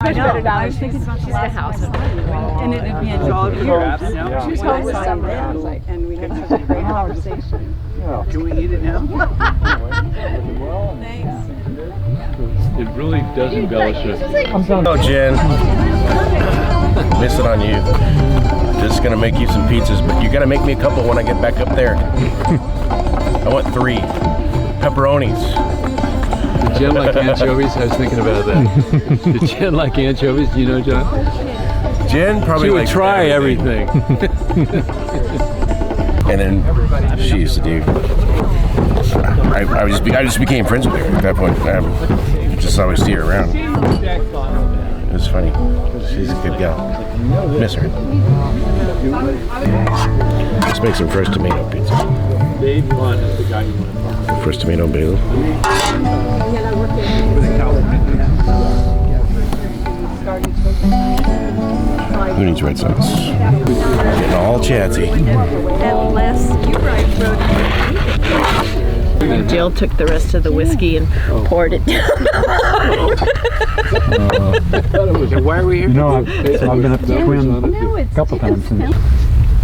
much better down. I was thinking she's a house. And it'd be in all of Europe. She was home with some friends, and we had such a great conversation. Can we eat it now? Thanks. It really does embellish it. Oh, Jen. Miss it on you. Just gonna make you some pizzas, but you gotta make me a couple when I get back up there. I want 3 pepperonis. Did Jen like anchovies? I was thinking about that. Did Jen like anchovies? Do you know, John? Jen probably She would likes try everything. And then she used to do. I just became friends with her at that point. I just always see her around. It was funny. She's a good gal. Miss her. Let's make some fresh tomato pizza. Dave Blunt is the guy you want to talk to. Fresh tomato basil. Who needs red sauce? Getting all chatty. Unless you Jill took the rest of the whiskey and poured it down. Why are we here? No, I've been up to the Twin a couple times.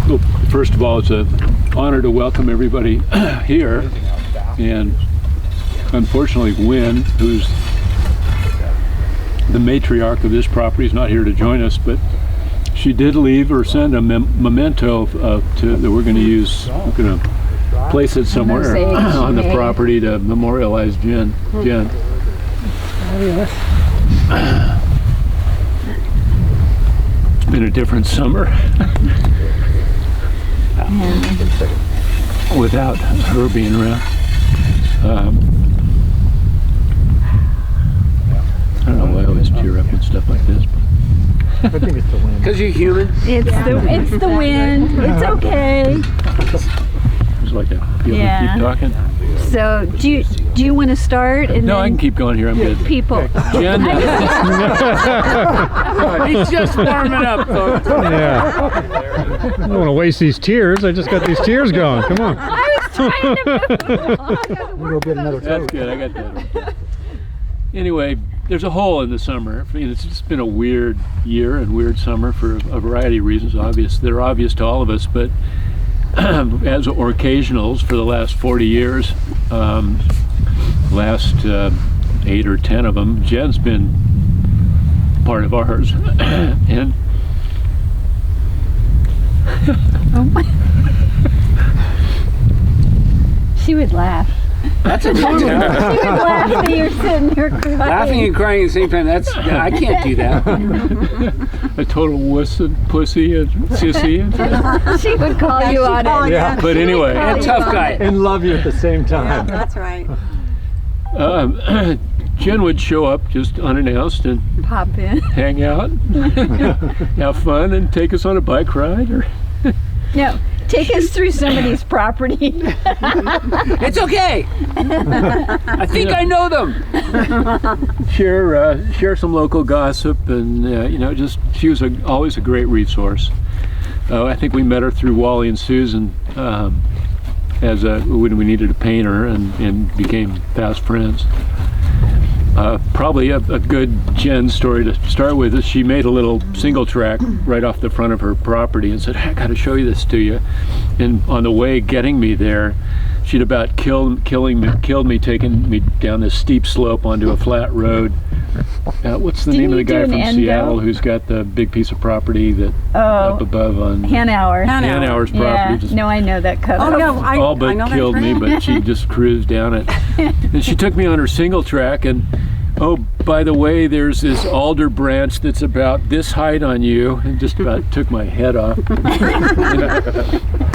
Well, first of all, it's an honor to welcome everybody here. And unfortunately, Wynn, who's the matriarch of this property, is not here to join us, but she did leave or send a memento that we're going to use. We're going to place it somewhere on the property to memorialize Jen. It's been a different summer without her being around. I don't know why I always tear up and stuff like this. I think it's the wind. Because you're human. It's the wind. It's okay. It's like that. You want to keep talking? So do you want to start? And No, then I can keep going here. I'm good. people. Jen, He's just warming up, folks. Yeah. I don't want to waste these tears. I just got these tears going. Come on. I was trying to. We'll go get another that's good. I got that. Anyway, there's a hole in the summer. I mean, it's just been a weird year and weird summer for a variety of reasons. They're obvious to all of us, but as occasionals for the last 40 years, last 8 or 10 of them, Jen's been part of ours. And Oh my. She would laugh. That's a good She would laugh when you're sitting here crying. Laughing and crying at the same time, I can't do that. a total wuss and pussy and sissy. She would call you on it. Yeah. But anyway, A tough guy. And love you at the same time. That's right. Jen would show up just unannounced and Pop in. hang out, have fun, and take us on a bike ride. Or No, take us through somebody's property. It's okay. I think I know them. share some local gossip, and she was always a great resource. I think we met her through Wally and Susan when we needed a painter, and became fast friends. Probably a good Jen story to start with is she made a little single track right off the front of her property and said, I got to show you this to you. And on the way getting me there, she'd about killed me, taking me down this steep slope onto a flat road. What's the name of the guy from Seattle who's got the big piece of property that up above on Hanauer's property? Yeah. No, I know that cover. Oh no, all but killed me, but she just cruised down it. And she took me on her single track, and oh, by the way, there's this alder branch that's about this height on you, and just about took my head off.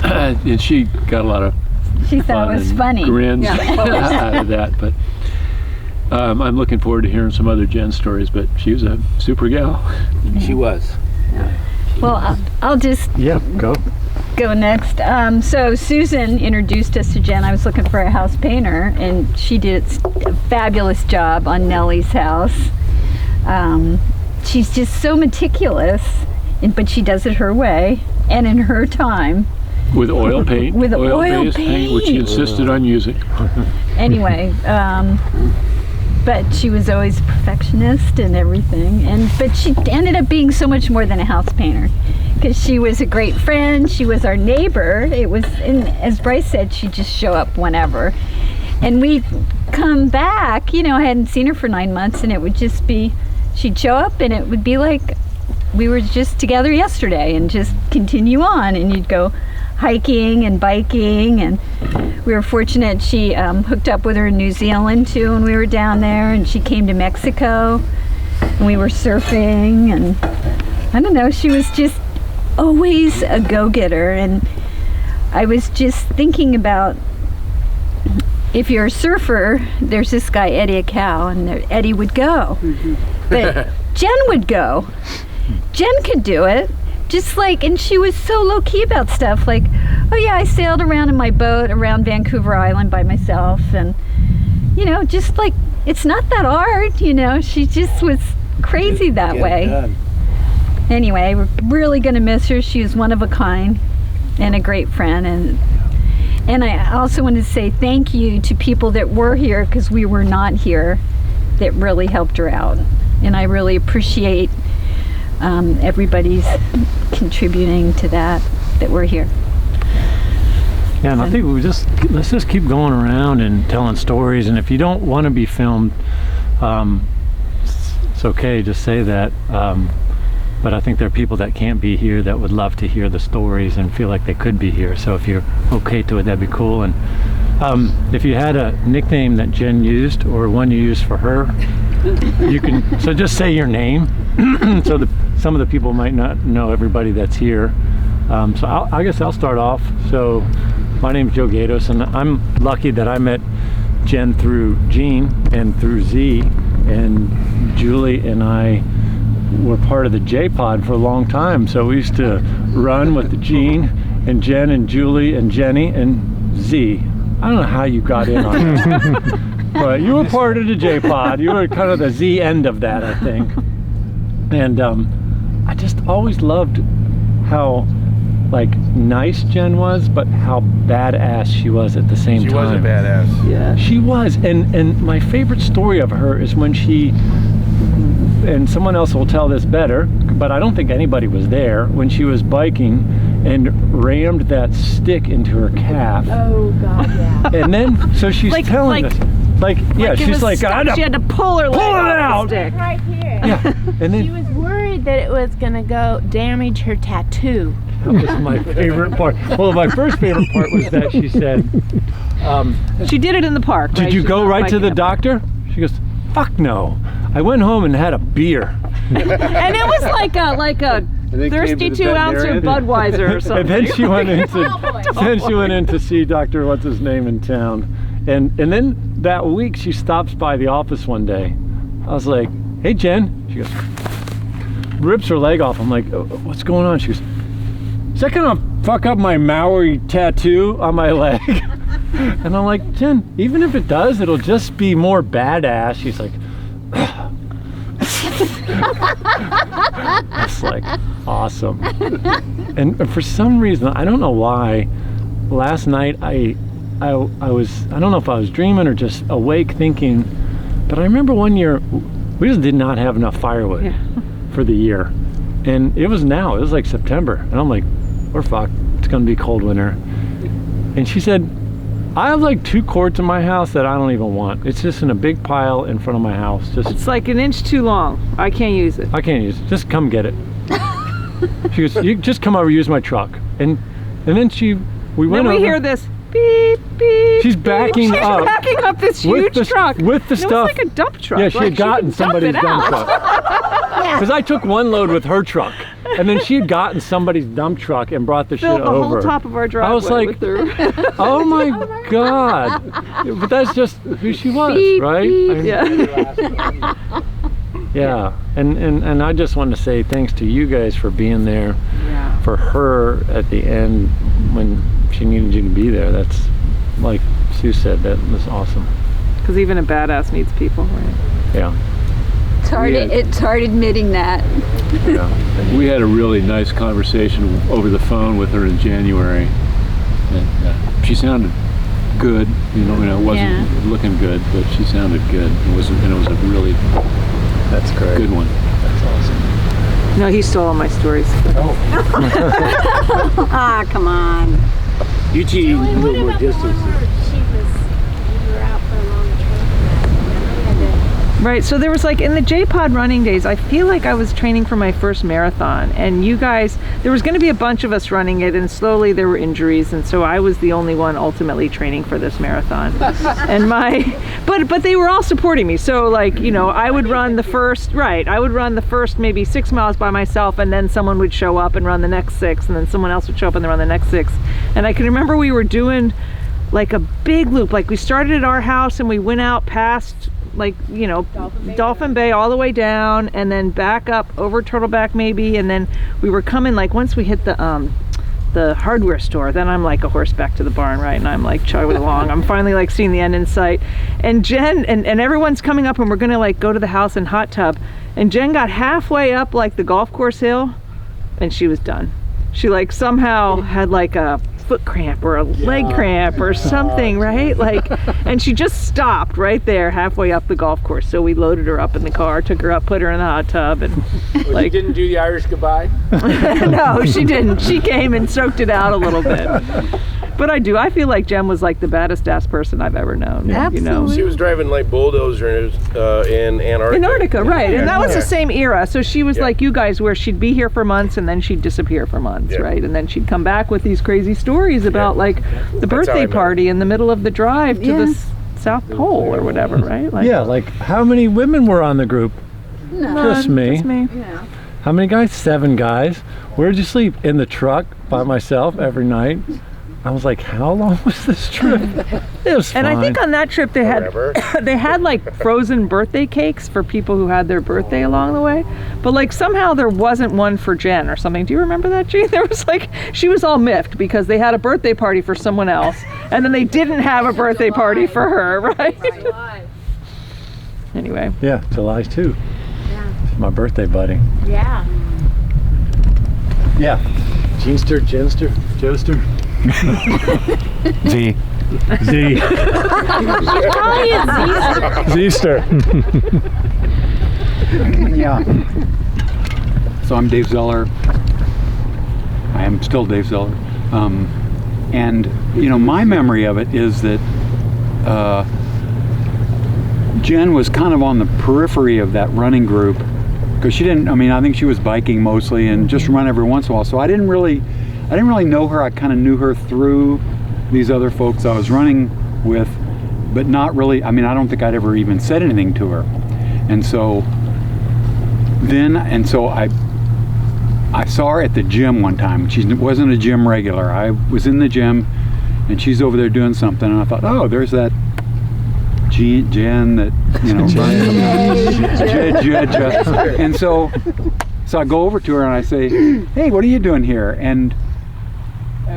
And she got a lot of She thought it was funny. Grins out of that, but I'm looking forward to hearing some other Jen stories, but she was a super gal. She was. Well, I'll just go next. So Susan introduced us to Jen. I was looking for a house painter, and she did a fabulous job on Nellie's house. She's just so meticulous, but she does it her way and in her time. With oil paint. With oil paint, which she insisted on using. Anyway, but she was always a perfectionist and everything. But she ended up being so much more than a house painter, because she was a great friend. She was our neighbor. It was, and as Bryce said, she'd just show up whenever. And we'd come back, you know, I hadn't seen her for 9 months, and it would just be, she'd show up and it would be like we were just together yesterday, and just continue on. And you'd go hiking and biking, and we were fortunate she hooked up with her in New Zealand too when we were down there, and she came to Mexico and we were surfing, and I don't know, she was just always a go-getter. And I was just thinking about, if you're a surfer, there's this guy Eddie Acow, and Eddie would go, but Jen would go. Jen could do it, just like, and she was so low-key about stuff, like, oh yeah, I sailed around in my boat around Vancouver Island by myself, and you know, just like, it's not that hard, you know. She just was crazy that way. Anyway, we're really gonna miss her. She was one of a kind and a great friend. And I also want to say thank you to people that were here, because we were not here, that really helped her out. And I really appreciate everybody's contributing to that we're here. Yeah, and I think let's just keep going around and telling stories. And if you don't want to be filmed, it's okay, just say that. But I think there are people that can't be here that would love to hear the stories and feel like they could be here. So if you're okay to it, that'd be cool. And if you had a nickname that Jen used, or one you used for her, you can, so just say your name. So some of the people might not know everybody that's here. So I guess I'll start off. So my name's Joe Gatos, and I'm lucky that I met Jen through Jean and through Z, and Julie and I were part of the J-Pod for a long time. So we used to run with the Jean and Jen and Julie and Jenny and Z. I don't know how you got in on it, but you were part of the J-Pod. You were kind of the Z end of that, I think. And I just always loved how like nice Jen was, but how badass she was at the same time. She was a badass. Yeah, she was. And my favorite story of her is when she, and someone else will tell this better, but I don't think anybody was there, when she was biking and rammed that stick into her calf. Oh God, yeah. And then, so she's telling us, yeah, she's like, she had to pull her leg out. The stick. Right here. Yeah, and then She was worried that it was gonna go damage her tattoo. that was my favorite part. Well, my first favorite part was that she said, She did it in the park. "Did right? you She's go not right to biking the up. doctor?" She goes, "Fuck no. I went home and had a beer." And it was like a then came to the 32 ounce of veterinarian. Budweiser or something. And then she went in to see Dr. what's his name in town. And then that week she stops by the office one day. I was like, "Hey Jen." She goes, rips her leg off. I'm like, "Oh, what's going on?" She goes, "Is that gonna fuck up my Maori tattoo on my leg?" And I'm like, "Jen, even if it does, it'll just be more badass." She's like, it's like awesome. And for some reason, I don't know why, last night I was, I don't know if I was dreaming or just awake thinking, but I remember one year we just did not have enough firewood for the year, and it was like September, and I'm like, we're fucked, it's gonna be cold winter. And she said, "I have like 2 quarts in my house that I don't even want. It's just in a big pile in front of my house. It's like an inch too long. I can't use it. I can't use it. Just come get it." She goes, "You just come over, use my truck." And then we went Then we over. hear this beep beep. She's beep. backing She's up backing up this with huge truck with the It stuff. was like a dump truck. Yeah, she Like, had gotten could dump somebody's it dump out. truck. Because I took one load with her truck, and then she had gotten somebody's dump truck and brought the Filled shit the over. whole top of our driveway. I was like, with her. "Oh my God!" But that's just who she was, Beep, right? beep. I mean, Yeah. yeah. And I just want to say thanks to you guys for being there Yeah. for her at the end when she needed you to be there. That's, like Sue said, that was awesome. Because even a badass needs people, right? Yeah. It's hard admitting that. Yeah. We had a really nice conversation over the phone with her in January, and she sounded good. It wasn't looking good, but she sounded good. It was a really That's great. good one. That's awesome. No, he stole all my stories. Ah, come on. Eugene, a little more distance. Right, so there was like in the J-Pod running days, I feel like I was training for my first marathon, and you guys, there was going to be a bunch of us running it, and slowly there were injuries, and so I was the only one ultimately training for this marathon. And but they were all supporting me. So like, I would run the first maybe 6 miles by myself, and then someone would show up and run the next 6, and then someone else would show up and run the next 6. And I can remember we were doing like a big loop. Like we started at our house and we went out past Dolphin Bay all the way down, and then back up over Turtleback maybe, and then we were coming, like once we hit the hardware store, then I'm like a horse back to the barn, right? And I'm like chugging along. I'm finally like seeing the end in sight, and Jen and everyone's coming up, and we're gonna like go to the house and hot tub, and Jen got halfway up like the golf course hill, and she was done. She like somehow had like a foot cramp or a leg cramp or something, right? Like, and she just stopped right there halfway up the golf course. So we loaded her up in the car, took her up, put her in the hot tub, and Like, you didn't do the Irish goodbye? No, she didn't. She came and soaked it out a little bit. But I feel like Jen was like the baddest ass person I've ever known. Absolutely. She was driving like bulldozers in Antarctica. Antarctica, right. And that was Yeah. the same era. So she was like you guys, where she'd be here for months and then she'd disappear for months, Yeah. right? And then she'd come back with these crazy stories about like the how I birthday met her. party in the middle of the drive to the South Pole or whatever, right? Like, Yeah, like how many women were on the group? Just me. Just me. How many guys? 7 guys. Where'd you sleep? In the truck by myself every night. I was like, how long was this trip? It was fine. And I think on that trip they had Forever. they had like frozen birthday cakes for people who had their birthday along the way, but like somehow there wasn't one for Jen or something. Do you remember that, Jean? There was like, she was all miffed because they had a birthday party for someone else and then they didn't have a birthday party for her, right? Anyway. Yeah, July 2. Yeah. It's my birthday buddy. Yeah. Yeah. Jeanster, Jenster, Joester. Z. Z. Zeester. Yeah. So I'm Dave Zeller. I am still Dave Zeller. And, my memory of it is that Jen was kind of on the periphery of that running group because she didn't, I think she was biking mostly and just run every once in a while. So I didn't really know her. I kind of knew her through these other folks I was running with, but not really. I don't think I'd ever even said anything to her. And so I saw her at the gym one time. She wasn't a gym regular. I was in the gym and she's over there doing something, and I thought, oh, there's that Jen that, and so I go over to her and I say, hey, what are you doing here? And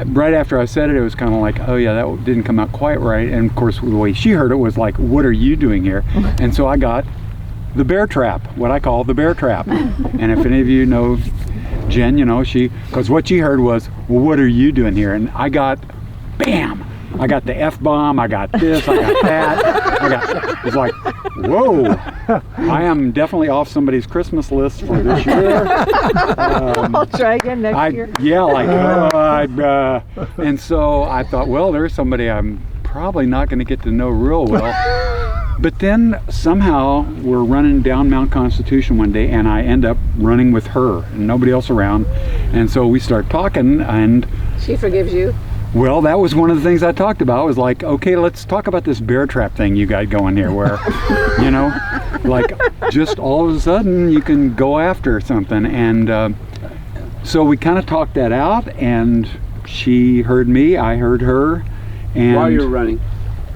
right after I said it, it was kind of like, oh yeah, that didn't come out quite right. And of course, the way she heard it was like, what are you doing here? And so I got the bear trap, what I call the bear trap. And if any of you know Jen, because what she heard was, well, what are you doing here? And I got, bam! I got the F-bomb, I got this, I got that. It's like, whoa, I am definitely off somebody's Christmas list for this year. I'll try again next year. Yeah, and so I thought, well, there's somebody I'm probably not going to get to know real well. But then somehow we're running down Mount Constitution one day and I end up running with her and nobody else around. And so we start talking and She forgives you. well, that was one of the things I talked about. I was like, okay, let's talk about this bear trap thing you got going here where, like just all of a sudden you can go after something. And so we kind of talked that out and she heard me, I heard her. And While you were running.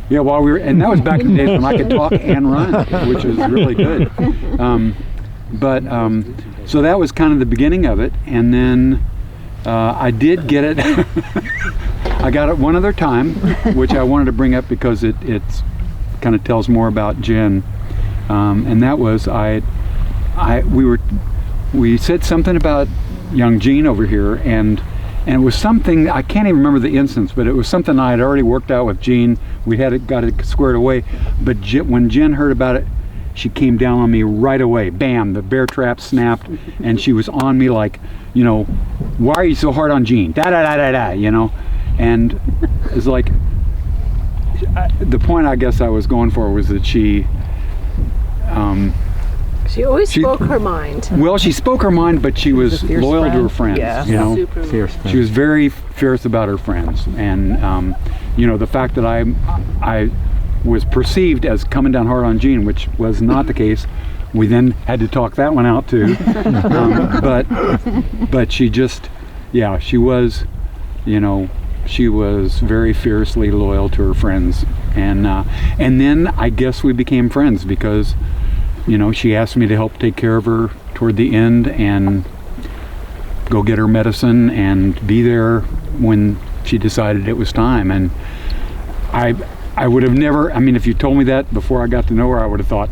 yeah, while we were, and that was back in the days when I could talk and run, which was really good. So that was kind of the beginning of it. And then I did get it. I got it one other time, which I wanted to bring up because it's kind of tells more about Jen. And that was we said something about young Jean over here, and And it was something, I can't even remember the instance, but it was something I had already worked out with Jean. We had got it squared away. But when Jen heard about it, she came down on me right away. Bam, the bear trap snapped, and she was on me like, you know, why are you so hard on Jean? Da da da da da, you know? And it's like, the point I guess I was going for was that she always spoke her mind. Well, she spoke her mind, but she was loyal to her friends. Yeah. You know, Super Fierce. she was very fierce about her friends, and you know, the fact that I was perceived as coming down hard on Jean, which was not the case. We then had to talk that one out too. But she just, yeah, she was, you know, she was very fiercely loyal to her friends, and then I guess we became friends because, you know, she asked me to help take care of her toward the end and go get her medicine and be there when she decided it was time. And I would have never, I mean, if you told me that before I got to know her, I would have thought,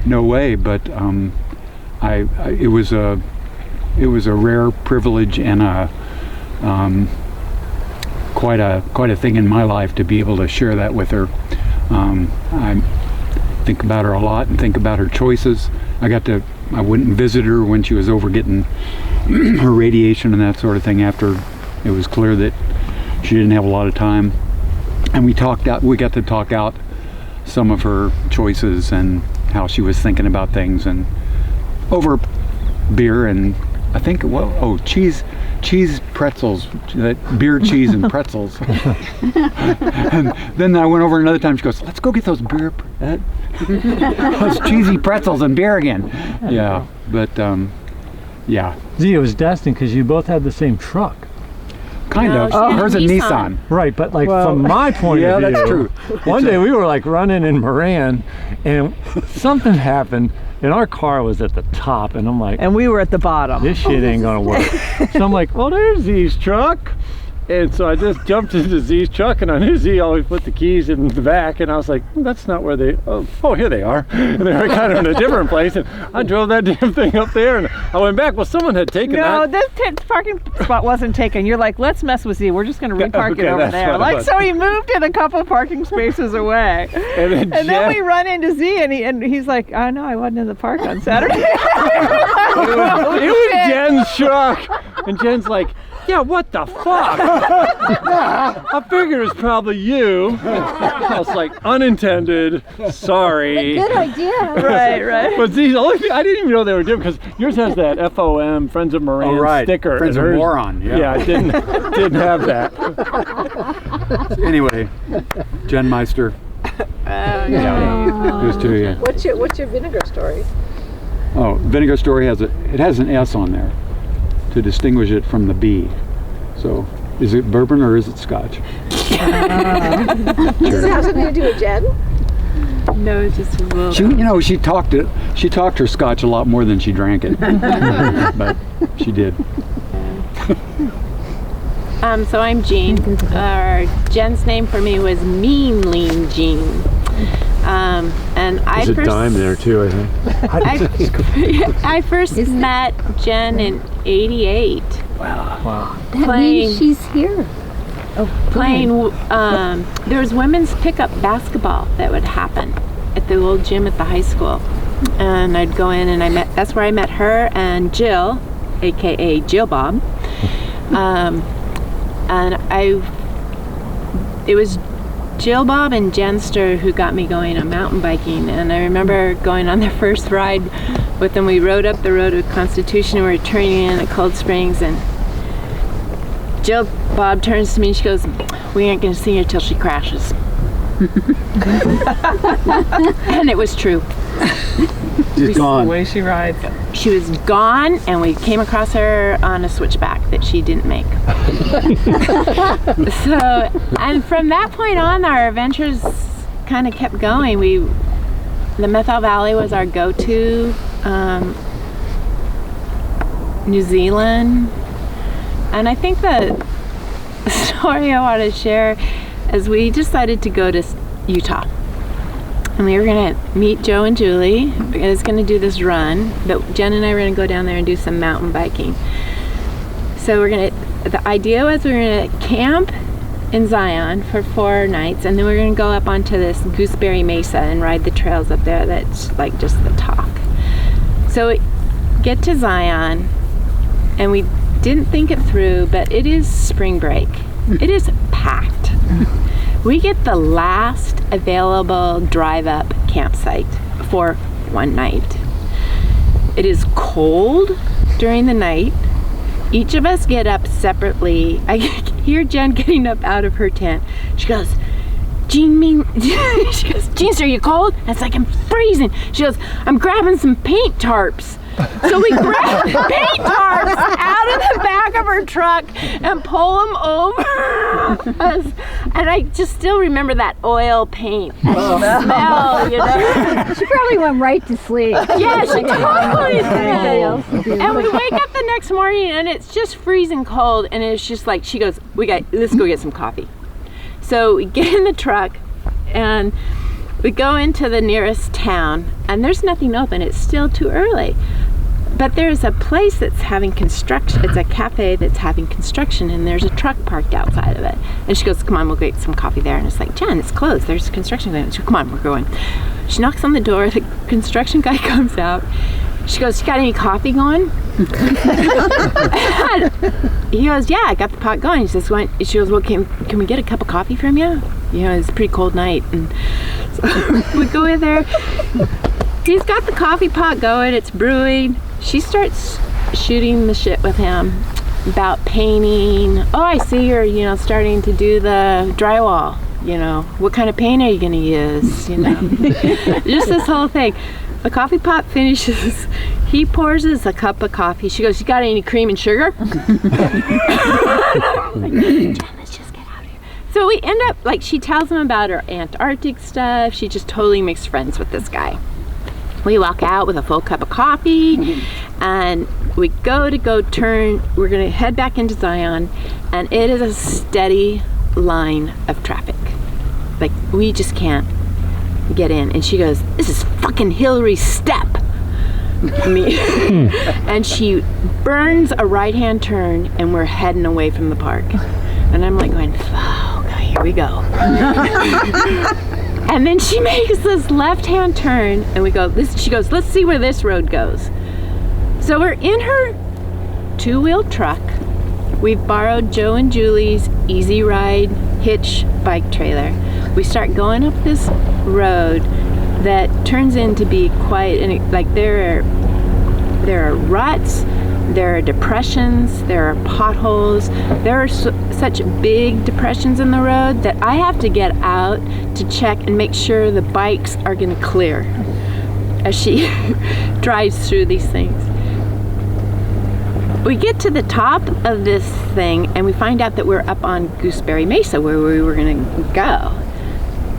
no way. But it was a rare privilege and quite a thing in my life to be able to share that with her. I think about her a lot and think about her choices. I went and visited her when she was over getting her radiation and that sort of thing after it was clear that she didn't have a lot of time. And we got to talk out some of her choices and how she was thinking about things, and over beer and I think, cheese pretzels, that beer, cheese, and pretzels. And then I went over another time. She goes, "Let's go get those those cheesy pretzels and beer again." Yeah, but yeah. Z, it was destined because you both had the same truck. Kind No, of. she had Hers a Nissan. Nissan. Right, but like from my point of view, yeah, that's true. One day we were like running in Moran, and something happened, and our car was at the top, and I'm like, And we were at the bottom. this shit ain't gonna work. So I'm like, well, there's Z's truck. And so I just jumped into Z's truck, and I knew Z always put the keys in the back, and I was like, that's not where they, oh, here they are. And they were kind of in a different place, and I drove that damn thing up there, and I went back. Well, someone had taken that. No, this parking spot wasn't taken. You're like, let's mess with Z. We're just going to repark Okay, it over that's there. what I Like, thought. so he moved it a couple parking spaces away. And then we run into Z, and he's like, oh, no, I wasn't in the park on Saturday. It was Jen's truck. And Jen's like, yeah, what the fuck? I figured it was probably you. I was like, unintended, sorry. Good idea. right. But these only thing, I didn't even know they were different because yours has that FOM, Friends of Moran sticker. Friends and of hers- Moron. Yeah, it didn't have that. Anyway, Jen Meister. Goes to you. What's your vinegar story? Oh, Vinegar Story has an S on there to distinguish it from the B. So, is it bourbon or is it Scotch? Does it have something to do with Jen? No, it's just a little. She talked her Scotch a lot more than she drank it, but she did. So I'm Jean. Jen's name for me was Mean Lean Jean. And I There's a first, dime there too, I think. I first met Jen in '88. Wow. That Playing- means she's here. Playing, there was women's pickup basketball that would happen at the old gym at the high school. And I'd go in and that's where I met her and Jill, AKA Jill Bob. It was Jill Bob and Jenster who got me going on mountain biking, and I remember going on the first ride with them. We rode up the road to Constitution, and we were turning in at Cold Springs, and Jill Bob turns to me and she goes, "We ain't gonna see her till she crashes." And it was true. She's The gone. way she rides. She was gone, and we came across her on a switchback that she didn't make. So, and from that point on, our adventures kind of kept going. The Methil Valley was our go-to. New Zealand, and I think the story I want to share is we decided to go to Utah. And we were going to meet Joe and Julie. I was going to do this run, but Jen and I were going to go down there and do some mountain biking. So the idea was we were going to camp in Zion for 4 nights, and then we were going to go up onto this Gooseberry Mesa and ride the trails up there. That's like just the talk. So we get to Zion, and we didn't think it through, but it is spring break. It is packed. We get the last available drive-up campsite for one night. It is cold during the night. Each of us get up separately. I hear Jen getting up out of her tent. She goes, Jean, she goes, Jean, are you cold? I was like, I'm freezing. She goes, I'm grabbing some paint tarps. So we grab paint tarps out of the back of her truck and pull them over us. And I just still remember that oil paint smell, you know. She probably went right to sleep. Yeah, she totally did. And we wake up the next morning and it's just freezing cold, and it's just like, she goes, let's go get some coffee. So we get in the truck and we go into the nearest town, and there's nothing open. It's still too early. But there's a place that's having construction. It's a cafe that's having construction, and there's a truck parked outside of it. And she goes, come on, we'll get some coffee there. And it's like, Jen, it's closed. There's construction going on. She goes, come on, we're going. She knocks on the door. The construction guy comes out. She goes, you got any coffee going? He goes, yeah, I got the pot going. She goes, well, can we get a cup of coffee from you? You know, it's a pretty cold night. And so we go in there. He's got the coffee pot going. It's brewing. She starts shooting the shit with him about painting. Oh, I see you're, starting to do the drywall. What kind of paint are you going to use? Just this whole thing. The coffee pot finishes. He pours us a cup of coffee. She goes, you got any cream and sugar? Like, let's just get out of here. So we end up, she tells him about her Antarctic stuff. She just totally makes friends with this guy. We walk out with a full cup of coffee, and we go turn. We're going to head back into Zion, and it is a steady line of traffic. We just can't get in. And she goes, this is fucking Hillary's step. And she burns a right-hand turn, and we're heading away from the park. And I'm like going, oh, here we go. And then she makes this left-hand turn, and we go, she goes, let's see where this road goes. So we're in her 2-wheel truck. We've borrowed Joe and Julie's Easy Ride hitch bike trailer. We start going up this road that turns into be quite, there are ruts, there are depressions, there are potholes. There are such big depressions in the road that I have to get out to check and make sure the bikes are going to clear as she drives through these things. We get to the top of this thing, and we find out that we're up on Gooseberry Mesa, where we were going to go.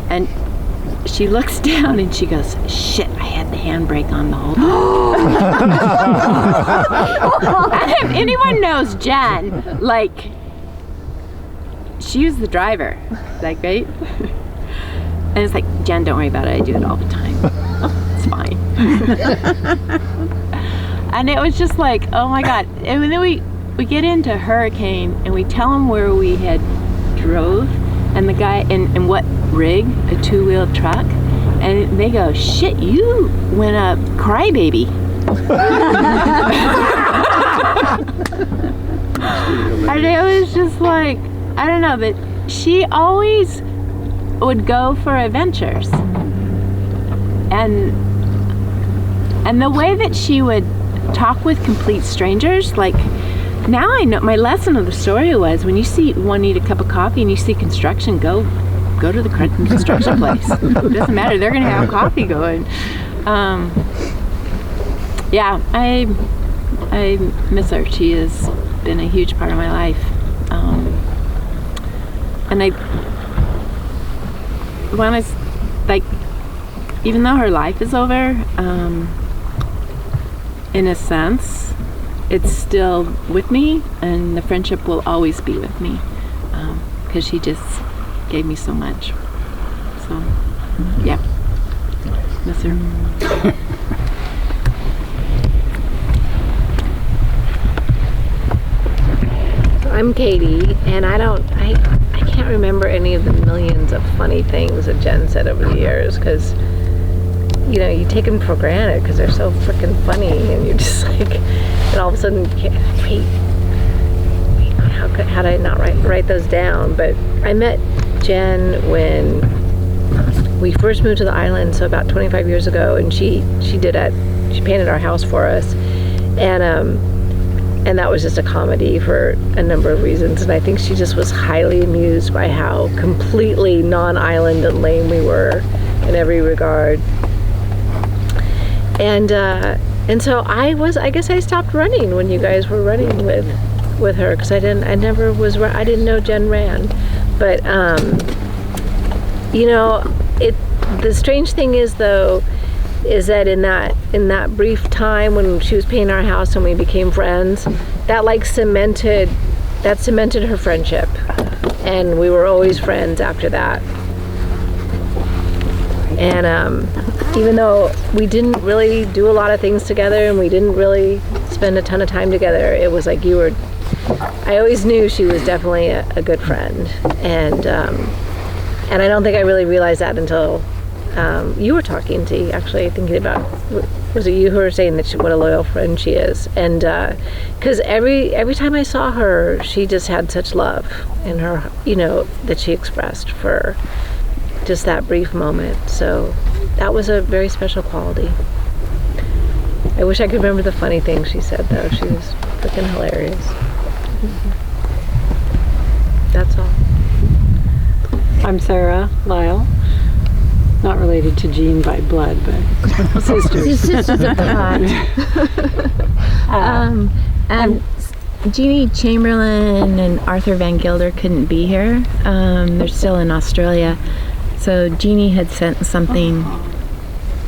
And she looks down and she goes, shit, I had the handbrake on the whole time. And if anyone knows Jen, she was the driver, right? And it's like, Jen, don't worry about it, I do it all the time. It's fine. And it was just like, oh my God. And then we get into Hurricane, and we tell them where we had drove, and the guy, and what rig, a 2-wheel truck, and they go, shit, you went up crybaby. And it was just like, I don't know, but she always would go for adventures. And the way that she would talk with complete strangers, now I know, my lesson of the story was, when you need a cup of coffee and you see construction, go to the construction place. It doesn't matter, they're going to have coffee going. Yeah, I miss her. She has been a huge part of my life. And I want to, even though her life is over, in a sense, it's still with me, and the friendship will always be with me, because she just gave me so much. So, yeah, miss her. I'm Katie, and I can't remember any of the millions of funny things that Jen said over the years, because you take them for granted because they're so freaking funny, and you're just like, and all of a sudden, wait, how did I not write those down? But I met Jen when we first moved to the island, so about 25 years ago, and she painted our house for us, and that was just a comedy for a number of reasons, and I think she just was highly amused by how completely non-island and lame we were in every regard. And so I guess I stopped running when you guys were running with her, because I didn't know Jen ran. But the strange thing is though, is that in that brief time when she was painting our house and we became friends, that cemented her friendship, and we were always friends after that. And even though we didn't really do a lot of things together and we didn't really spend a ton of time together, it was like I always knew she was definitely a good friend, and I don't think I really realized that until you were talking to, actually, thinking about, was it you who were saying that what a loyal friend she is? And because every time I saw her, she just had such love in her, that she expressed for just that brief moment. So that was a very special quality. I wish I could remember the funny things she said, though. She was freaking hilarious. That's all. I'm Sarah Lyle. Not related to Jean by blood, but sisters. Sisters of God. And Jeannie Chamberlain and Arthur Van Gilder couldn't be here. They're still in Australia. So Jeannie had sent something.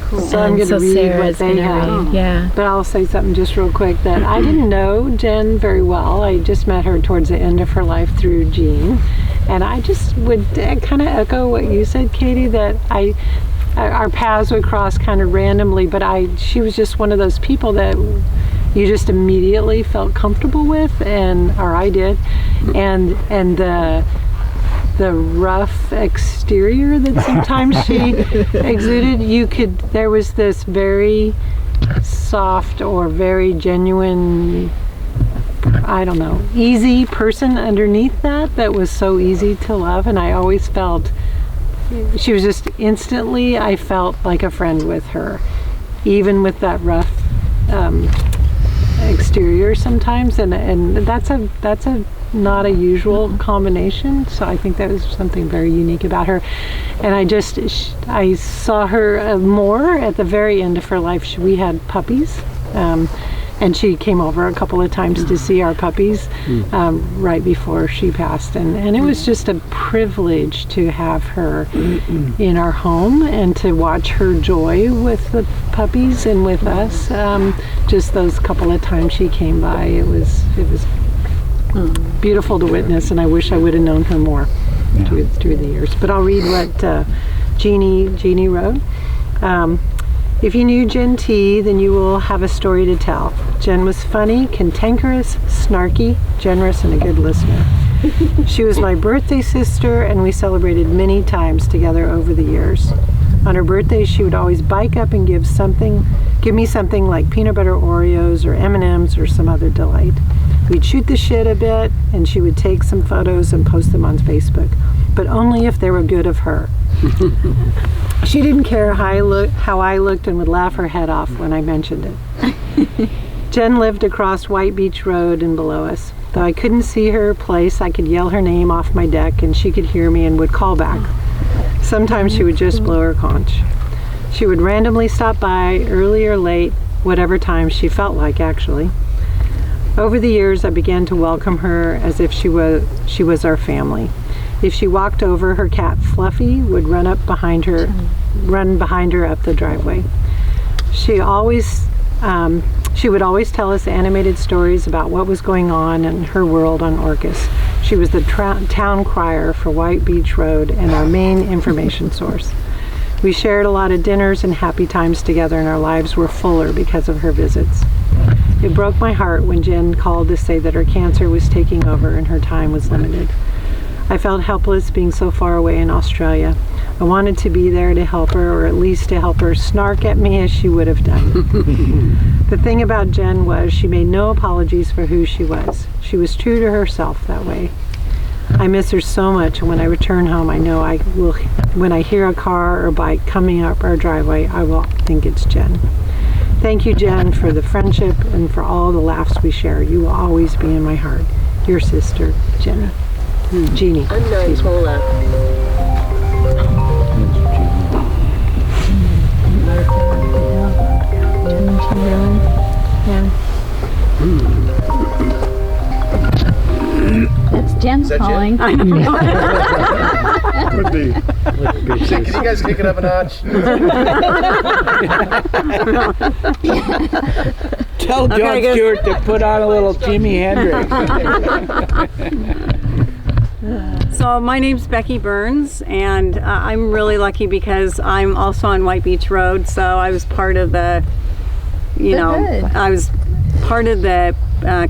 Cool. So I'm going to read Sarah's what they have. Yeah. But I'll say something just real quick, that I didn't know Jen very well. I just met her towards the end of her life through Jean. And I just would kind of echo what you said, Katie, that our paths would cross kind of randomly, but she was just one of those people that you just immediately felt comfortable with, or I did, and the rough exterior that sometimes she exuded, there was this very soft or very genuine, I don't know, easy person underneath that was so easy to love. And I always felt she was just instantly, I felt like a friend with her, even with that rough exterior sometimes, and that's a not a usual combination, so I think that was something very unique about her. And I saw her more at the very end of her life. We had puppies, and she came over a couple of times to see our puppies right before she passed, and it was just a privilege to have her in our home and to watch her joy with the puppies and with us. Just those couple of times she came by, it was beautiful to witness, and I wish I would have known her more through the years. But I'll read what Jeannie wrote. If you knew Jen Teague, then you will have a story to tell. Jen was funny, cantankerous, snarky, generous, and a good listener. She was my birthday sister, and we celebrated many times together over the years. On her birthday, she would always bike up and give me something like peanut butter Oreos or M&Ms or some other delight. We'd shoot the shit a bit, and she would take some photos and post them on Facebook, but only if they were good of her. She didn't care how I looked and would laugh her head off when I mentioned it. Jen lived across White Beach Road and below us. Though I couldn't see her place, I could yell her name off my deck and she could hear me and would call back. Sometimes she would just blow her conch. She would randomly stop by, early or late, whatever time she felt like, actually. Over the years, I began to welcome her as if she was our family. If she walked over, her cat Fluffy would run behind her up the driveway. She would always tell us animated stories about what was going on in her world on Orcas. She was the town crier for White Beach Road and our main information source. We shared a lot of dinners and happy times together, and our lives were fuller because of her visits. It broke my heart when Jen called to say that her cancer was taking over and her time was limited. I felt helpless being so far away in Australia. I wanted to be there to help her, or at least to help her snark at me as she would have done. The thing about Jen was she made no apologies for who she was. She was true to herself that way. I miss her so much, and when I return home, I know I will. When I hear a car or bike coming up our driveway, I will think it's Jen. Thank you, Jen, for the friendship and for all the laughs we share. You will always be in my heart. Your sister, Jenny. Jeannie. I'm not Tola. That's Jen calling. Jen? I know. Would be. Can you guys kick it up a notch? Tell John Stewart to put on a little Jimi Hendrix. So my name's Becky Burns, and I'm really lucky because I'm also on White Beach Road. So I was part of the, I was part of the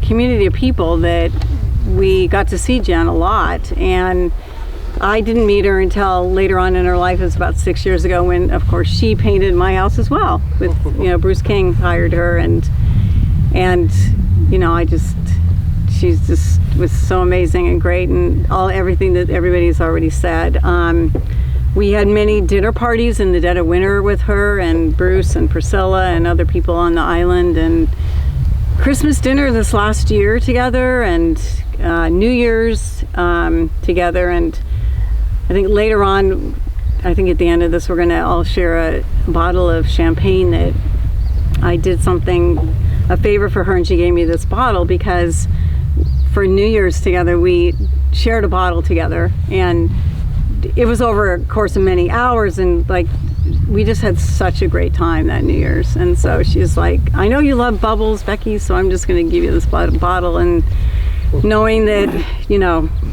community of people that we got to see Jen a lot. And I didn't meet her until later on in her life. It was about 6 years ago when, of course, she painted my house as well. With Bruce King hired her, and she just was so amazing and great, and everything that everybody's already said. We had many dinner parties in the dead of winter with her and Bruce and Priscilla and other people on the island, and Christmas dinner this last year together, and New Year's together. And I think later on, I think at the end of this, we're going to all share a bottle of champagne that I did a favor for her, and she gave me this bottle because for New Year's together, we shared a bottle together, and it was over a course of many hours, and we just had such a great time that New Year's. And so she's like, I know you love bubbles, Becky, so I'm just going to give you this bottle. And knowing that,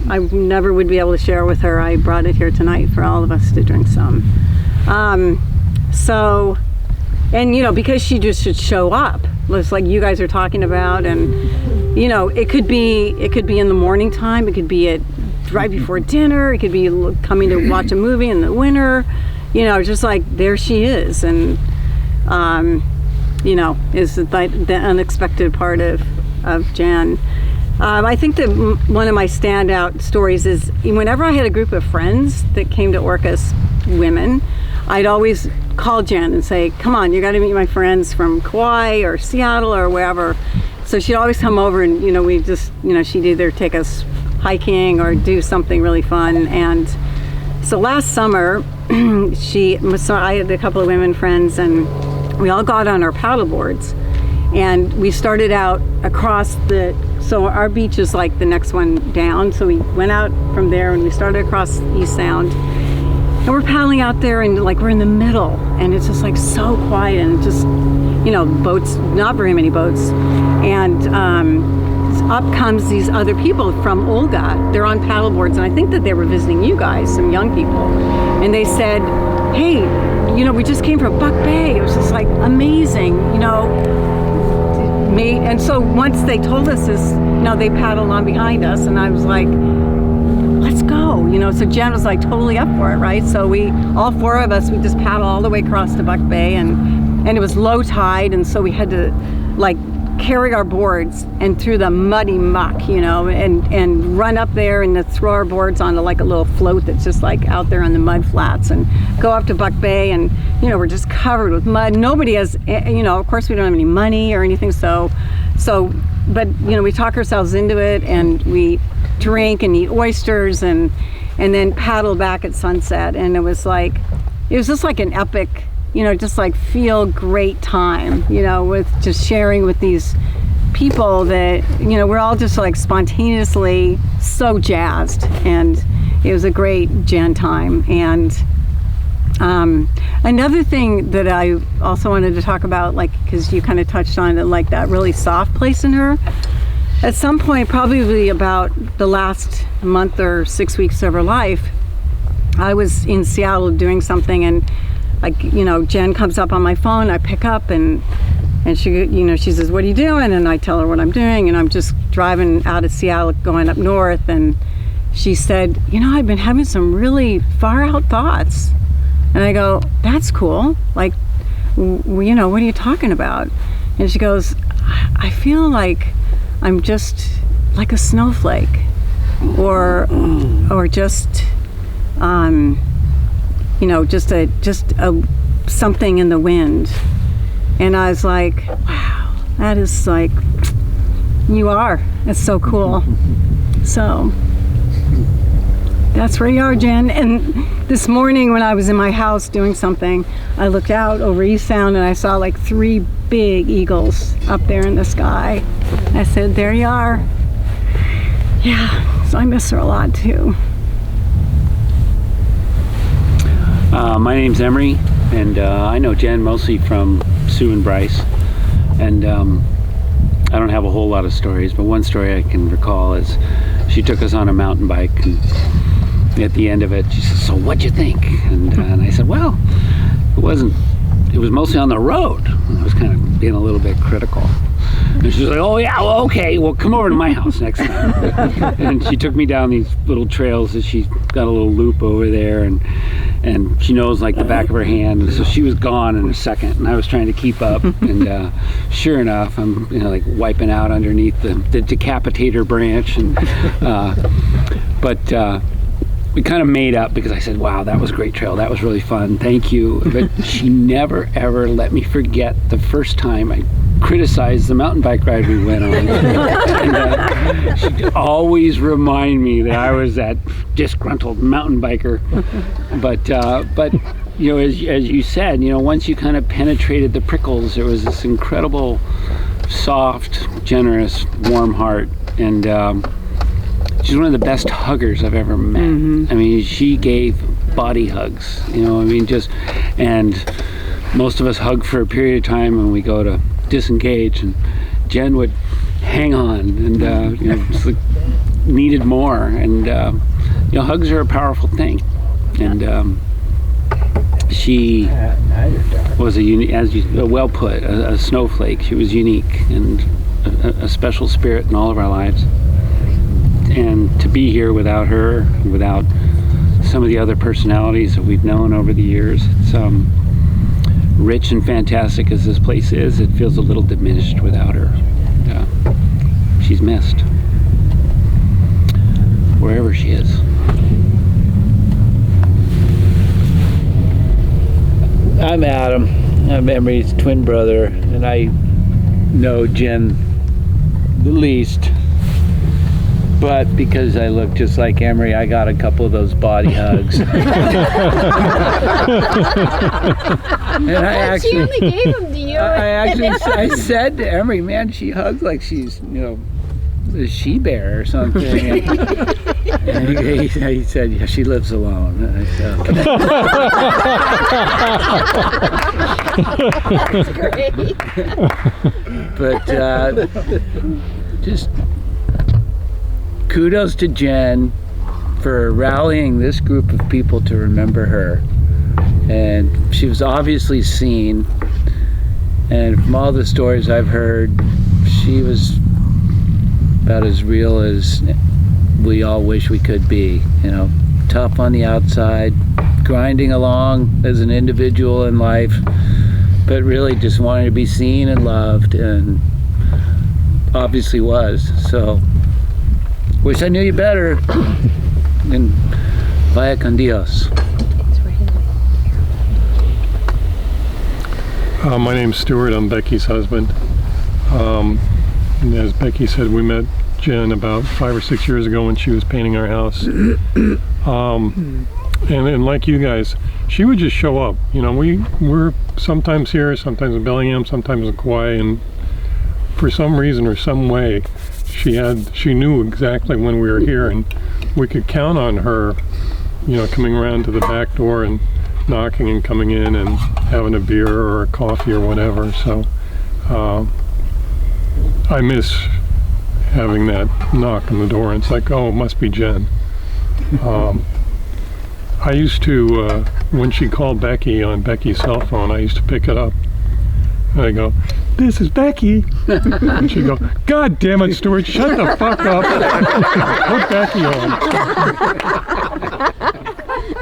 I never would be able to share with her, I brought it here tonight for all of us to drink some. Because she just should show up, just like you guys are talking about. And it could be in the morning time, it could be right before dinner, it could be coming to watch a movie in the winter, just like there she is. And is the unexpected part of Jen. I think that one of my standout stories is whenever I had a group of friends that came to Orcas women, I'd always call Jen and say, come on, you got to meet my friends from Kauai or Seattle or wherever. So she'd always come over, and we just, she'd either take us hiking or do something really fun. And so last summer, I had a couple of women friends, and we all got on our paddle boards, and we started out across so our beach is like the next one down. So we went out from there, and we started across East Sound. And we're paddling out there, and we're in the middle, and it's just so quiet, and just, boats, not very many boats. And up comes these other people from Olga. They're on paddle boards, and I think that they were visiting you guys, some young people. And they said, hey, we just came from Buck Bay. It was just amazing, And so once they told us this, they paddled on behind us, and I was like, let's go, so Jen was totally up for it, right? So all four of us, we just paddled all the way across to Buck Bay, and it was low tide, and so we had to carry our boards and through the muddy muck, and run up there and to throw our boards onto a little float that's just out there on the mud flats, and go up to Buck Bay, and we're just covered with mud. Nobody has, of course we don't have any money or anything, but we talk ourselves into it, and we drink and eat oysters, and then paddle back at sunset. And it was just an epic, just feel great time, with just sharing with these people that, we're all just spontaneously so jazzed, and it was a great Jen time. And another thing that I also wanted to talk about, because you kind of touched on it, that really soft place in her. At some point, probably about the last month or 6 weeks of her life, I was in Seattle doing something, and Jen comes up on my phone. I pick up, and And she says, "What are you doing?" And I tell her what I'm doing, and I'm just driving out of Seattle going up north, and she said, "I've been having some really far out thoughts." And I go, "That's cool. Like, what are you talking about?" And she goes, "I feel like I'm just like a snowflake, or just just a something in the wind." And I was like, "Wow, that is like, you are. It's so cool." So that's where you are, Jen. And this morning when I was in my house doing something, I looked out over East Sound and I saw like 3 big eagles up there in the sky. I said, "There you are." Yeah, so I miss her a lot too. My name's Emery, and I know Jen mostly from Sue and Bryce. And I don't have a whole lot of stories, but one story I can recall is she took us on a mountain bike, and at the end of it, she said, "So what'd you think?" And I said, "Well, it was mostly on the road." I was kind of being a little bit critical. And she's like, "Oh yeah, well, okay, well, come over to my house next time." And she took me down these little trails that she's got a little loop over there, and she knows like the back of her hand. And so she was gone in a second, and I was trying to keep up. And sure enough, I'm like wiping out underneath the decapitator branch. And but we kind of made up because I said, "Wow, that was a great trail. That was really fun. Thank you." But she never ever let me forget the first time I criticized the mountain bike ride we went on. And she'd always remind me that I was that disgruntled mountain biker. But as you said, once you kind of penetrated the prickles, there was this incredible, soft, generous, warm heart. And she's one of the best huggers I've ever met. I mean, she gave body hugs, and most of us hug for a period of time when we go to disengage, and Jen would hang on and just like needed more. And hugs are a powerful thing. And she was well put, a snowflake. She was unique and a special spirit in all of our lives. And to be here without her, without some of the other personalities that we've known over the years, it's rich and fantastic as this place is, it feels a little diminished without her. She's missed wherever she is. I'm Adam. I'm Emery's twin brother, and I know Jen the least. But because I look just like Emery, I got a couple of those body hugs. And I actually, she only gave them to you. I said to Emery, "Man, she hugs like she's, a she-bear or something." And he said, "Yeah, she lives alone." That's great. But just kudos to Jen for rallying this group of people to remember her. And she was obviously seen, and from all the stories I've heard, she was about as real as we all wish we could be. Tough on the outside, grinding along as an individual in life, but really just wanting to be seen and loved, and obviously was. So wish I knew you better. And vaya con Dios. My name's Stuart. I'm Becky's husband. And as Becky said, we met Jen about 5 or 6 years ago when she was painting our house. And like you guys, she would just show up. We're sometimes here, sometimes in Bellingham, sometimes in Kauai, and for some reason or some way, she knew exactly when we were here, and we could count on her, coming around to the back door and knocking and coming in and having a beer or a coffee or whatever. So I miss having that knock on the door, and it's like, oh, it must be Jen. I used to, when she called Becky on Becky's cell phone, I used to pick it up and I go, this is Becky. And she'd go, God damn it, Stuart, shut the fuck up. Put Becky on.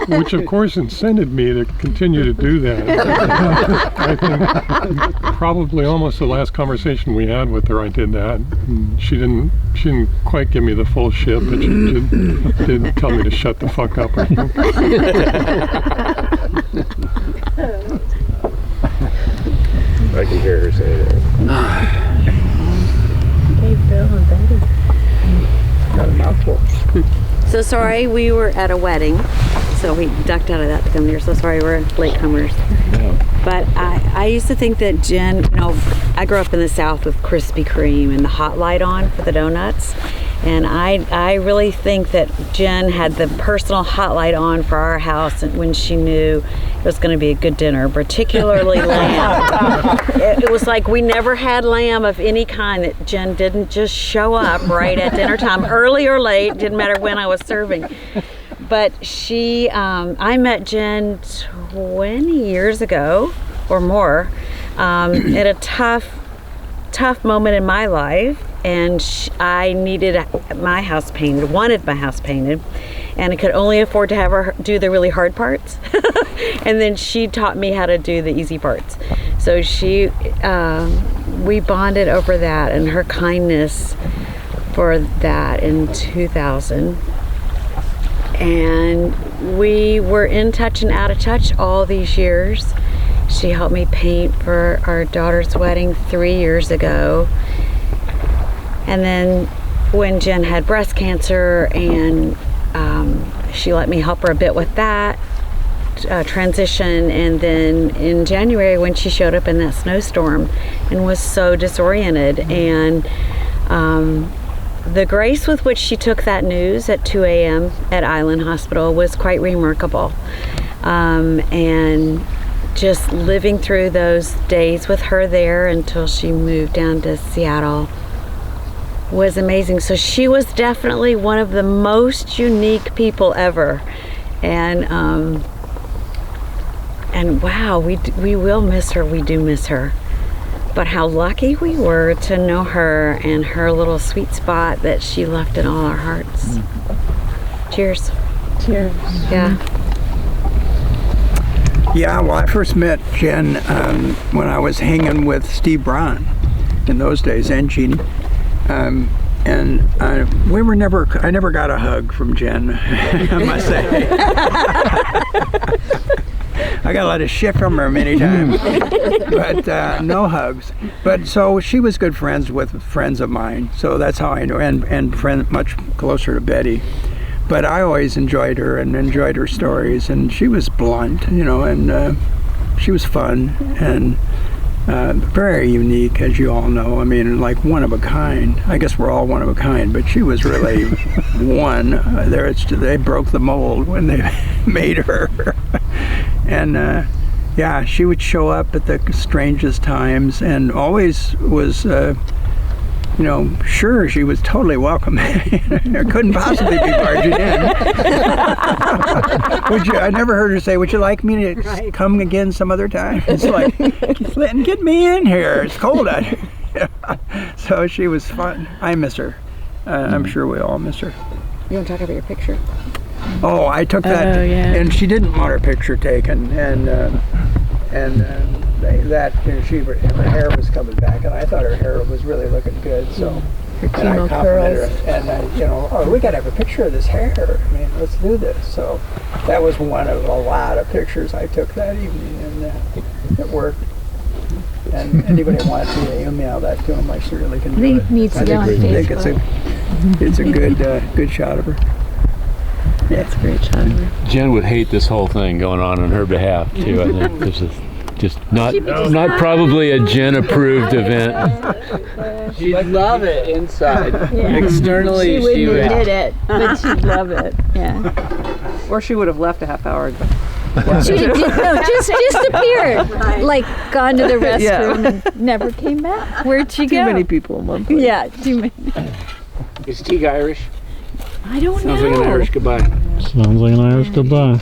Which, of course, incented me to continue to do that. I think probably almost the last conversation we had with her, I did that. And she didn't quite give me the full shit, but she did tell me to shut the fuck up, I think. I can hear her say that. Hey, Bill and Betty. Got a mouthful. So sorry, we were at a wedding, so we ducked out of that to come here. So sorry, we're latecomers. But I used to think that Jen, I grew up in the South with Krispy Kreme and the hot light on for the donuts. And I really think that Jen had the personal hot light on for our house when she knew it was going to be a good dinner, particularly lamb. It was like we never had lamb of any kind that Jen didn't just show up right at dinner time, early or late, didn't matter when I was serving. But I met Jen 20 years ago or more at a tough moment in my life. And I needed my house painted, wanted my house painted, and I could only afford to have her do the really hard parts. And then she taught me how to do the easy parts. So we bonded over that and her kindness for that in 2000. And we were in touch and out of touch all these years. She helped me paint for our daughter's wedding 3 years ago. And then when Jen had breast cancer, and she let me help her a bit with that transition. And then in January, when she showed up in that snowstorm and was so disoriented, and the grace with which she took that news at 2 a.m. at Island Hospital was quite remarkable. And just living through those days with her there until she moved down to Seattle was amazing. So she was definitely one of the most unique people ever, and wow, we will miss her. We do miss her, but how lucky we were to know her and her little sweet spot that she left in all our hearts. Cheers. Cheers. Yeah. Yeah, well, I first met Jen when I was hanging with Steve Braun in those days, and Jeannie. I never got a hug from Jen, I must say. I got a lot of shit from her many times, but no hugs. But so she was good friends with friends of mine, so that's how I know, and much closer to Betty. But I always enjoyed her and enjoyed her stories, and she was blunt, and she was fun and very unique, as you all know. I mean, like one of a kind. I guess we're all one of a kind, but she was really one. They broke the mold when they made her. And yeah, she would show up at the strangest times and always was, sure, she was totally welcome. There couldn't possibly be barging in. I never heard her say, would you like me to come again some other time? It's like, get me in here. It's cold out here. So she was fun. I miss her. I'm sure we all miss her. You want to talk about your picture? Oh, I took that, and she didn't want her picture taken, her hair was coming back, and I thought her hair was really looking good, so her chemo curls. And we gotta have a picture of this hair. I mean, let's do this. So that was one of a lot of pictures I took that evening, and it worked. And anybody wants me to email that to them, I certainly can do it. It needs to go on Facebook. It's a good shot of her. Yeah, it's a great shot of her. Jen would hate this whole thing going on her behalf too. I think this is just not probably a Jen approved event. She'd love it inside. Yeah. Externally, she wouldn't admit it, but she'd love it. Yeah. Or she would have left a half hour ago. She just disappeared, like gone to the restroom and never came back. Where'd she go? Too many people in one place. Yeah, too many. Is Teague Irish? I don't know. Sounds like an Irish goodbye. Sounds like an Irish goodbye.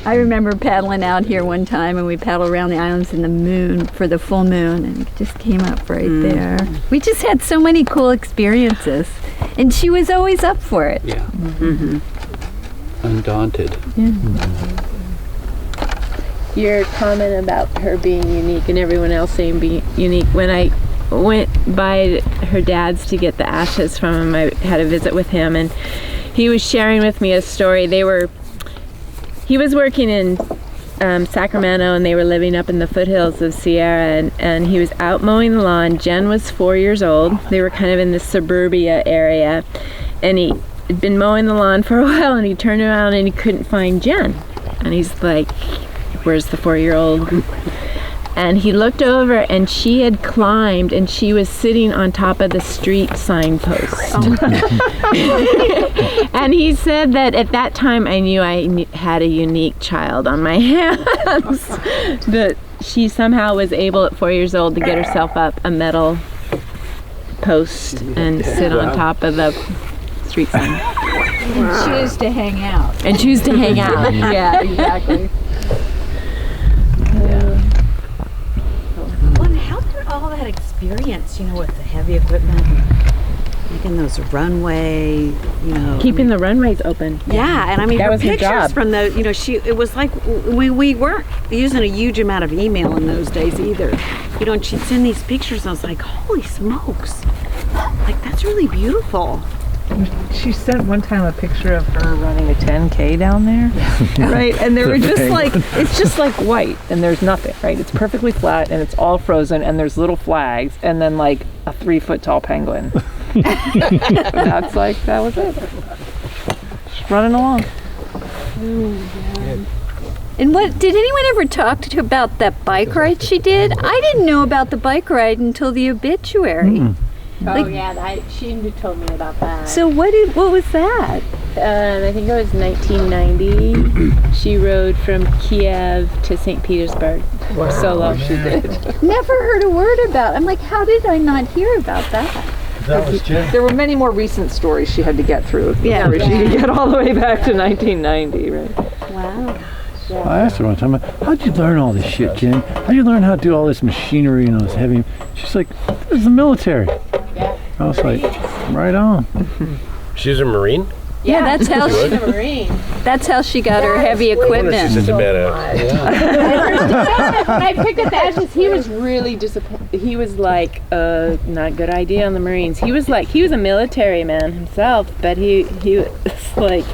I remember paddling out here one time, and we paddled around the islands in the moon for the full moon, and it just came up right there. We just had so many cool experiences, and she was always up for it. Yeah. Undaunted. Your comment about her being unique and everyone else saying being unique. When I went by her dad's to get the ashes from him, I had a visit with him, and he was sharing with me a story. He was working in Sacramento, and they were living up in the foothills of Sierra, and he was out mowing the lawn. Jen was 4 years old. They were kind of in the suburbia area, and he had been mowing the lawn for a while, and he turned around and he couldn't find Jen. And he's like, where's the 4-year-old? And he looked over, and she had climbed, and she was sitting on top of the street signpost. And he said that at that time I knew I had a unique child on my hands. That she somehow was able at 4 years old to get herself up a metal post and sit on top of the street sign. And choose to hang out. Yeah, exactly. All that experience, with the heavy equipment, making those runway, keeping the runways open. Yeah, and I mean, that her was her pictures job. from the, it was like we weren't using a huge amount of email in those days either. And she'd send these pictures, and I was like, holy smokes, like that's really beautiful. She sent one time a picture of her running a 10K down there, right? And they were just like, it's just like white, and there's nothing, right? It's perfectly flat, and it's all frozen, and there's little flags, and then like a 3-foot tall penguin. And that's like, that was it. Just running along. And what did anyone ever talk to about that bike ride she did? I didn't know about the bike ride until the obituary. She told me about that. So what was that? I think it was 1990. She rode from Kiev to St. Petersburg. Solo. She did. Never heard a word about it. I'm like, how did I not hear about that? That was Jen. There were many more recent stories she had to get through before she could get all the way back to 1990, right? Wow. I asked her one time, how'd you learn all this shit, Jen? How'd you learn how to do all this machinery and all this heavy? She's like, it was the military. I was like, right on. She's a Marine? Yeah, that's how she's a Marine. That's how she got her heavy equipment. She's such a badass. When I picked up the ashes, he was really disappointed. He was like, not a good idea on the Marines. He was a military man himself, but he was like,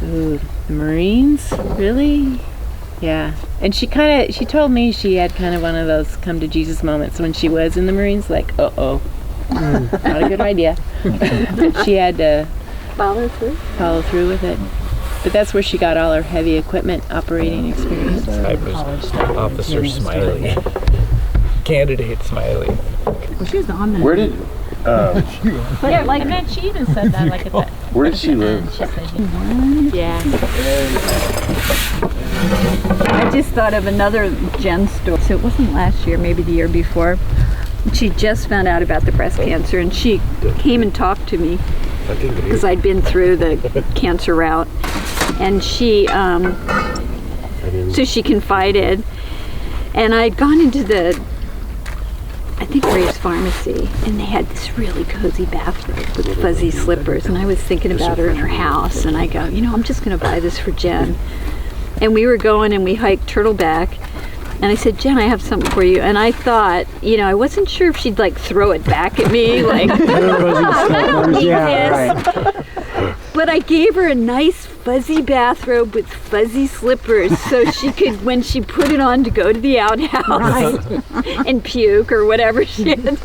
ooh, the Marines? Really? Yeah. And she told me she had kind of one of those come to Jesus moments when she was in the Marines, like, not a good idea. She had to follow through with it. But that's where she got all her heavy equipment operating experience. Officer Smiley. Candidate Smiley. Well, she was on that. Where did? And then she even said that like at that. Where did she live? She said, yeah. I just thought of another Jen story. So it wasn't last year, maybe the year before. She just found out about the breast cancer, and she came and talked to me because I'd been through the cancer route, and she so she confided, and I'd gone into the Ray's Pharmacy, and they had this really cozy bathrobe with fuzzy slippers, and I was thinking about her in her house, and I go, I'm just going to buy this for Jen. And we were going, and we hiked Turtleback, and I said, Jen, I have something for you. And I thought, I wasn't sure if she'd like throw it back at me, like, I don't need this. But I gave her a nice fuzzy bathrobe with fuzzy slippers so she could, when she put it on to go to the outhouse and puke or whatever she had,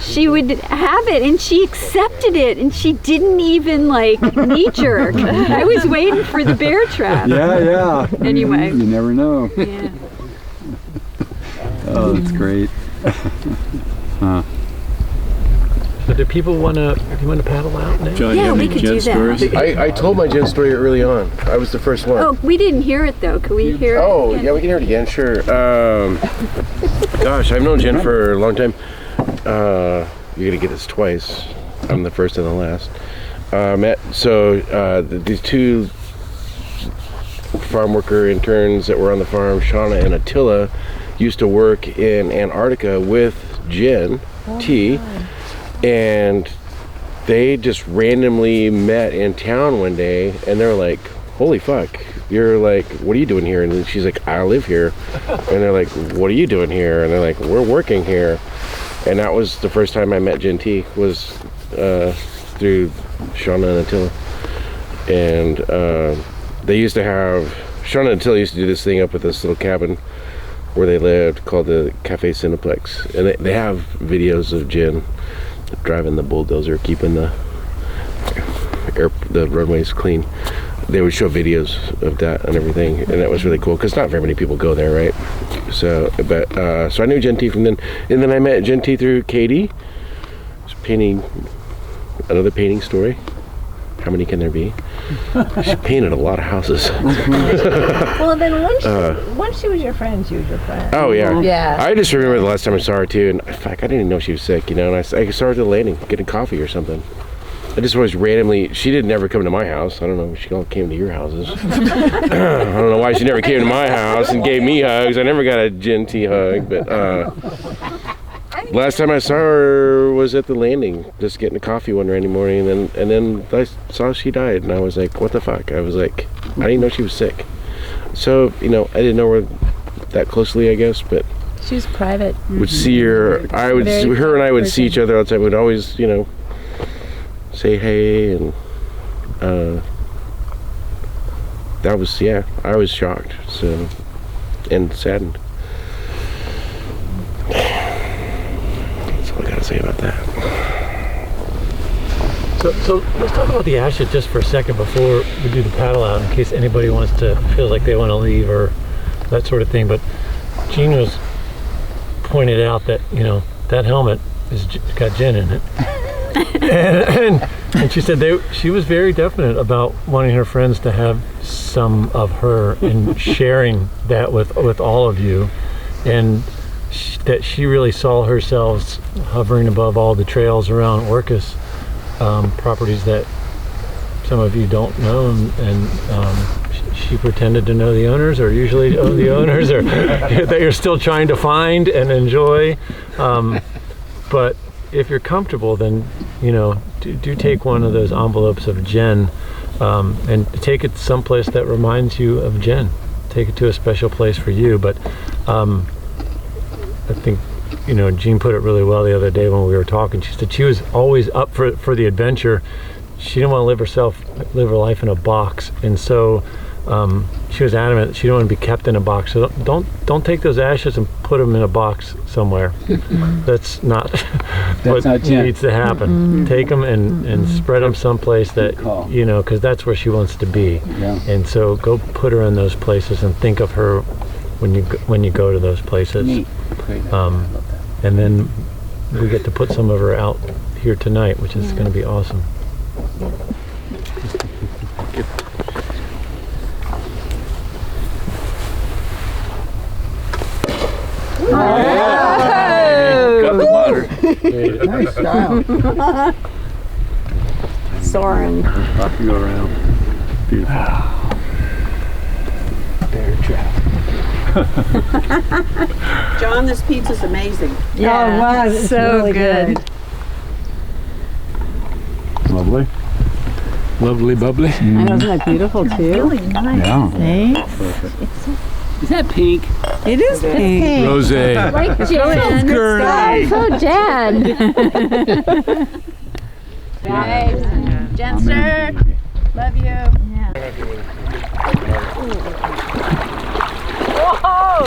she would have it, and she accepted it, and she didn't even like knee jerk. I was waiting for the bear trap. Yeah. Anyway. You never know. Yeah. Oh, that's great. So do people want to paddle out now? John, Yeah, we could do that. I told my Jen story early on. I was the first one. Oh, we didn't hear it though. Can we hear it? Oh, again? yeah, we can hear it again, sure. Gosh, I've known Jen for a long time. You're gonna get this twice. I'm the first and the last. These two farm worker interns that were on the farm, Shauna and Attila, used to work in Antarctica with Jen Teague, and they just randomly met in town one day, and they're like, holy fuck, you're like, what are you doing here? And she's like, I live here. And they're like, what are you doing here? And they're like, we're working here. And that was the first time I met Jen Teague, was through Shauna and Attila. And they used to have, Shauna and Attila used to do this thing up at this little cabin where they lived called the Cafe Cineplex. And they have videos of Jen driving the bulldozer, keeping the runways clean. They would show videos of that and everything, and that was really cool because not very many people go there, right? So, so I knew Jen T from then, and then I met Jen T through Katie. She's painting, another painting story. How many can there be? She painted a lot of houses. Well, then once she was your friend, she was your friend. Oh yeah. Yeah. I just remember the last time I saw her too, and I didn't even know she was sick, you know. And I saw her at the landing getting coffee or something. I just always randomly, she didn't never come to my house. I don't know, she all came to your houses. I don't know why she never came to my house and gave me hugs. I never got a Jen T hug, but last time I saw her was at the landing, just getting a coffee one rainy morning, and then I saw she died, and I was like, what the fuck? I was like, I didn't know she was sick. So, you know, I didn't know her that closely, I guess, but She was private. would see her, her and I would see each other all the time. We'd always, you know, say hey, and that was, yeah, I was shocked, so, and saddened. That's all I gotta say about that. So let's talk about the ashes just for a second before we do the paddle out, in case anybody wants to feel like they want to leave or that sort of thing. But Jean was pointed out that, you know, that helmet is got Jen in it. and she said she was very definite about wanting her friends to have some of her and sharing that with all of you, and that she really saw herself hovering above all the trails around Orcas properties that some of you don't know, and she pretended to know the owners, or usually know the owners, or that you're still trying to find and enjoy, but if you're comfortable, then, you know, do take one of those envelopes of Jen, and take it someplace that reminds you of Jen. Take it to a special place for you. But I think, you know, Jean put it really well the other day when we were talking. She said she was always up for the adventure. She didn't want to live her life in a box, and so she was adamant that she didn't want to be kept in a box. So don't take those ashes and put them in a box somewhere. That's not what needs to happen. Take them and spread them someplace that, you know, because that's where she wants to be. Yeah. And so go put her in those places and think of her when you go to those places. Neat. Great. And then we get to put some of her out here tonight, which is going to be awesome. Got the water. Nice style. Soaring. Off you go around. Beautiful. Bear trap. John, this pizza's amazing. Yeah, oh, wow, it's so really good. Lovely. Lovely bubbly. I know, isn't that beautiful too? Really nice. Yeah. Thanks. Is that pink? It is pink. Rosé. Like Jen. So Jen. Guys, Jenster, love you. Whoa!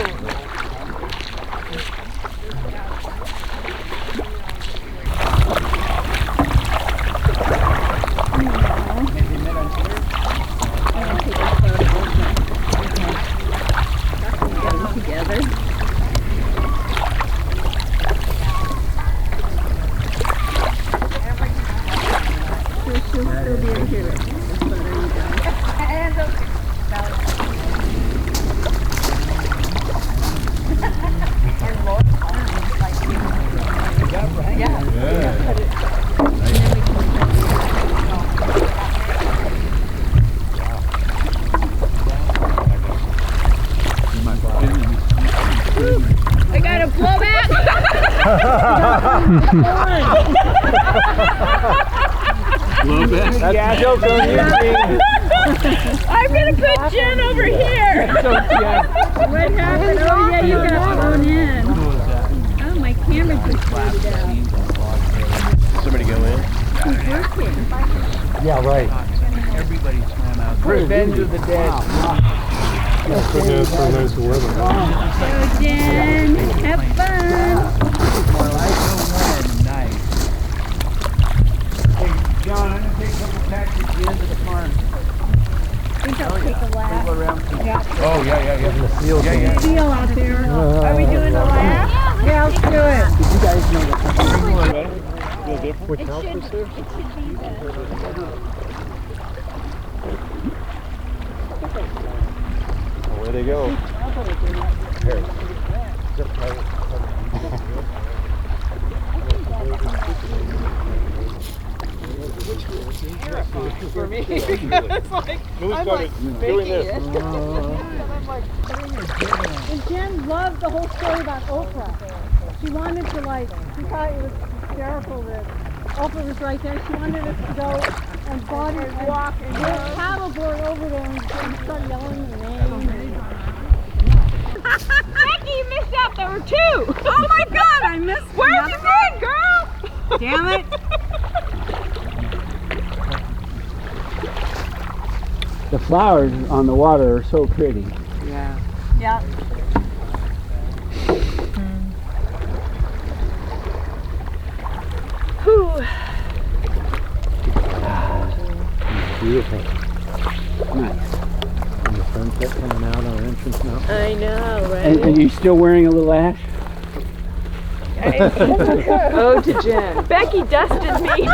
Love that. Yeah, joke on you, Gene. I'm gonna put Jen over here. What happened? Oh yeah, you got thrown in. Oh, my camera just floated out. Somebody go in. He's working. Yeah, right. Everybody swam out. Revenge of the Dead. It's so nice weather. So Jen, have fun. John, I'm gonna take a couple packs of gin to the farm. I think I'll take a lap. Yeah. Oh, yeah. Seal out there. Are we doing a lap? Yeah, let's do it. Did you guys know that? It should be the... Away they go. For me, because like, I'm like faking it. I'm like putting it. And Jen loved the whole story about Oprah. She wanted to she thought it was hysterical that Oprah was right there. She wanted us to go and walk and paddleboard over there and start yelling her name. Becky, you missed out. There were two. Oh my God, I missed. Where have you been, girl? Damn it. The flowers on the water are so pretty. Yeah. Yeah. Whew. Beautiful. Nice. And the sunset coming out on entrance now. I know, right? And you still wearing a little ash? Oh, to Jen. Becky dusted me.